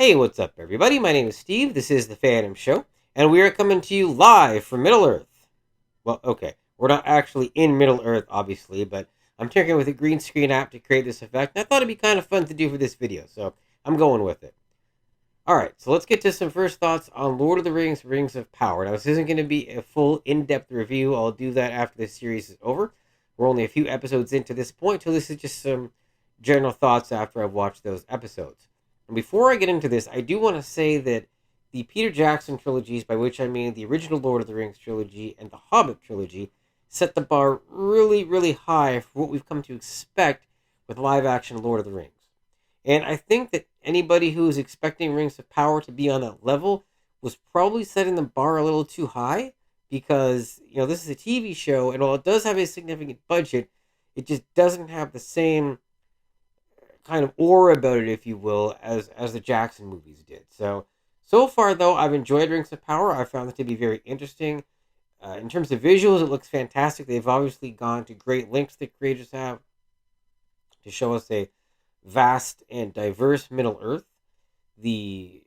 Hey, what's up, everybody? My name is Steve. This is the Phantom Show, and we are coming to you live from Middle Earth. Well, okay, we're not actually in Middle Earth, obviously, but I'm tinkering with a green screen app to create this effect, and I thought it'd be kind of fun to do for this video, so I'm going with it. Alright, so let's get to some first thoughts on Lord of the Rings, Rings of Power. Now, this isn't going to be a full, in-depth review. I'll do that after this series is over. We're only a few episodes into this point, so this is just some general thoughts after I've watched those episodes. And before I get into this, I do want to say that the Peter Jackson trilogies, by which I mean the original Lord of the Rings trilogy and the Hobbit trilogy, set the bar really, really high for what we've come to expect with live-action Lord of the Rings. And I think that anybody who is expecting Rings of Power to be on that level was probably setting the bar a little too high because, this is a TV show, and while it does have a significant budget, it just doesn't have the same kind of aura about it, if you will, as the Jackson movies did. So far, though, I've enjoyed Rings of Power. I found it to be very interesting. In terms of visuals, it looks fantastic. They've obviously gone to great lengths, the creators have, to show us a vast and diverse Middle Earth. The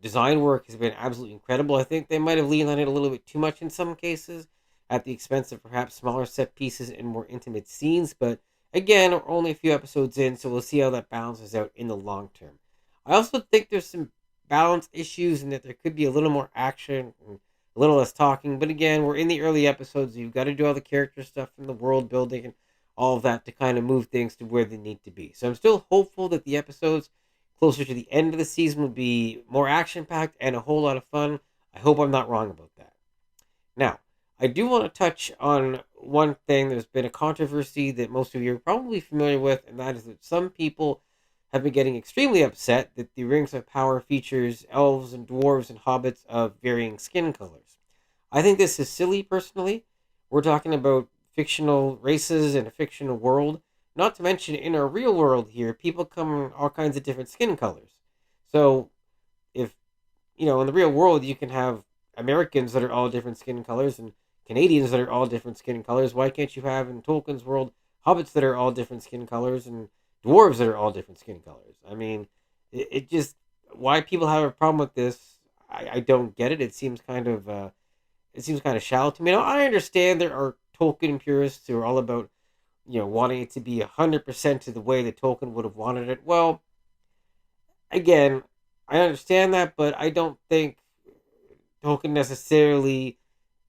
design work has been absolutely incredible. I think they might have leaned on it a little bit too much in some cases, at the expense of perhaps smaller set pieces and more intimate scenes. But again, we're only a few episodes in, so we'll see how that balances out in the long term. I also think there's some balance issues and that there could be a little more action and a little less talking. But again, we're in the early episodes. You've got to do all the character stuff and the world building and all of that to kind of move things to where they need to be. So I'm still hopeful that the episodes closer to the end of the season will be more action packed and a whole lot of fun. I hope I'm not wrong about that. Now, I do want to touch on one thing. There's been a controversy that most of you are probably familiar with, and that is that some people have been getting extremely upset that the Rings of Power features elves and dwarves and hobbits of varying skin colors. I think this is silly, personally. We're talking about fictional races and a fictional world. Not to mention, in our real world here, people come in all kinds of different skin colors. So, if, in the real world, you can have Americans that are all different skin colors and Canadians that are all different skin colors. Why can't you have, in Tolkien's world, hobbits that are all different skin colors and dwarves that are all different skin colors? I mean, it just, why people have a problem with this, I don't get it. It seems kind of shallow to me. Now, I understand there are Tolkien purists who are all about, wanting it to be 100% to the way that Tolkien would have wanted it. Well, again, I understand that, but I don't think Tolkien necessarily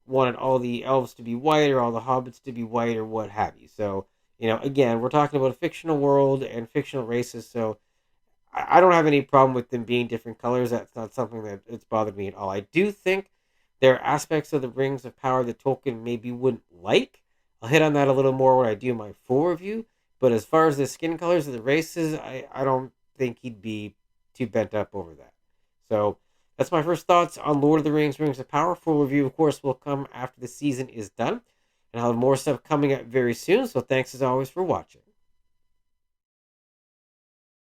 wanted all the elves to be white or all the hobbits to be white or what have you. So, again, we're talking about a fictional world and fictional races, so I don't have any problem with them being different colors. That's not something that it's bothered me at all. I do think there are aspects of the Rings of Power that Tolkien maybe wouldn't like. I'll hit on that a little more when I do my full review. But as far as the skin colors of the races, I don't think he'd be too bent up over that. So that's my first thoughts on Lord of the Rings, Rings of Power. Full review, of course, will come after the season is done. And I'll have more stuff coming up very soon. So thanks as always for watching.